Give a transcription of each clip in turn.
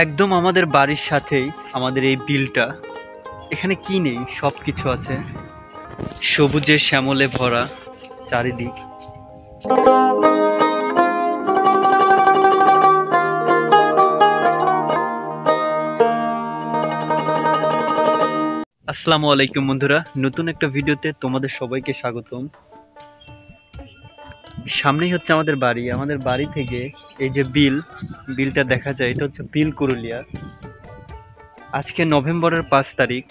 একদম আমাদের বাড়ির সাথেই আমাদের এই বিলটা। এখানে কি নেই, সবকিছু আছে। সবুজে শ্যামলে ভরা চারিদিক। আসসালামু আলাইকুম বন্ধুরা, নতুন একটা ভিডিওতে তোমাদের সবাইকে স্বাগতম। সামনেই হচ্ছে আমাদের বাড়ি। আমাদের বাড়ি থেকে এই যে বিলটা দেখা যায়, এটা হচ্ছে বিল কুরুলিয়া। আজকে নভেম্বরের 5 তারিখ।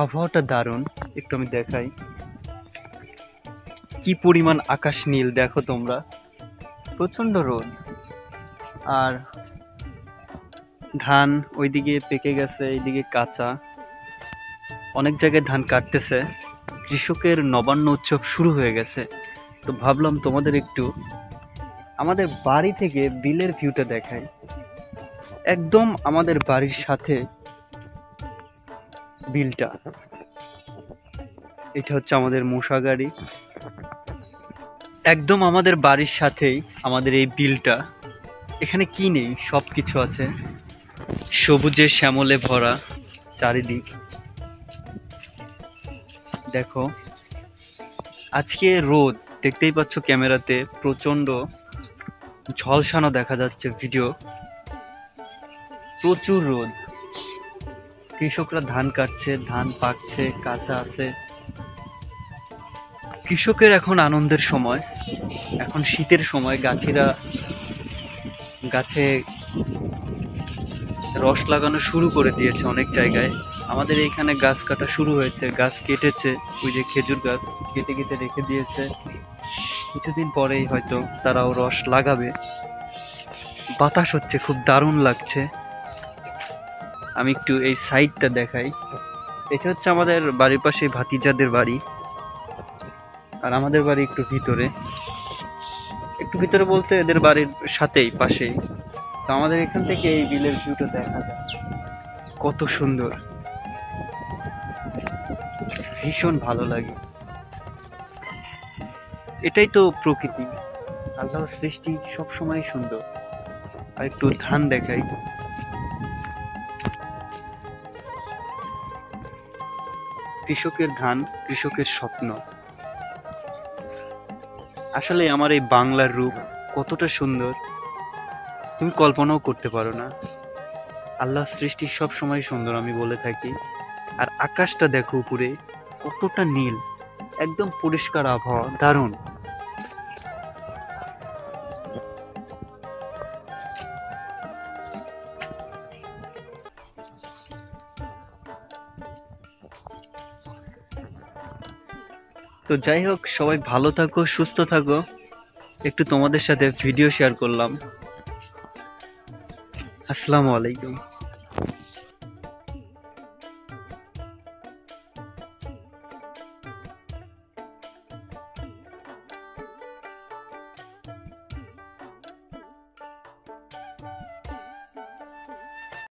আবহাওয়াটা দারুণ, একটু আমি দেখাই কি পরিমাণ আকাশ নীল। দেখো তোমরা, প্রচন্ড রোদ। আর ধান ওইদিকে পেকে গেছে, এইদিকে কাঁচা। অনেক জায়গায় ধান কাটতেছে। কৃষকের নবান্ন উৎসব শুরু হয়ে গেছে। তো ভাবলাম তোমাদের একটু আমাদের বাড়ি থেকে বিলের ভিউটা দেখাই। একদম আমাদের বাড়ির সাথে বিলটা। এটা হচ্ছে আমাদের মশা গাড়ি। একদম আমাদের বাড়ির সাথেই আমাদের এই বিলটা। এখানে কি নেই, সবকিছু আছে। সবুজে শ্যামলে ভরা চারিদিক। দেখো, আজকে রোদ, দেখতেই পাচ্ছ ক্যামেরাতে, প্রচন্ড ঝলসানো দেখা যাচ্ছে ভিডিও। প্রচুর রোদ। কৃষকরা ধান কাটছে, ধান পাকছে, কাঁচা আছে। কৃষকের এখন আনন্দের সময়, এখন শীতের সময়। গাছে রস লাগানো শুরু করে দিয়েছে অনেক জায়গায়। আমাদের এইখানে গাছ কাটা শুরু হয়েছে, গাছ কেটেছে। ওই যে খেজুর গাছ কেটে কেটে রেখে দিয়েছে, কিছুদিন পরেই হয়তো তারাও রস লাগাবে। বাতাস হচ্ছে, খুব দারুণ লাগছে। আমি একটু এই সাইডটা দেখাই। এটা হচ্ছে আমাদের বাড়ির পাশে ভাতিজাদের বাড়ি। আর আমাদের বাড়ি একটু ভিতরে, বলতে এদের বাড়ির সাথেই, পাশেই। তো আমাদের এখান থেকে এই বিলের ভিউটা দেখা যায়, কত সুন্দর। ভীষণ ভালো লাগে। এটাই তো প্রকৃতি, আল্লাহর সৃষ্টি সবসময় সুন্দর। আর একটু ধান দেখাই। কৃষকের ধান, কৃষকের স্বপ্ন। আসলে আমার এই বাংলার রূপ কতটা সুন্দর তুমি কল্পনাও করতে পারো না। আল্লাহর সৃষ্টি সব সময় সুন্দর, আমি বলে থাকি। আর আকাশটা দেখো উপরে, কতটা নীল, একদম পরিষ্কার আবহাওয়া, দারুণ। তো যাই হোক, সবাই ভালো থাকো, সুস্থ থাকো। একটু তোমাদের সাথে ভিডিও শেয়ার করলাম। আসসালামু আলাইকুম।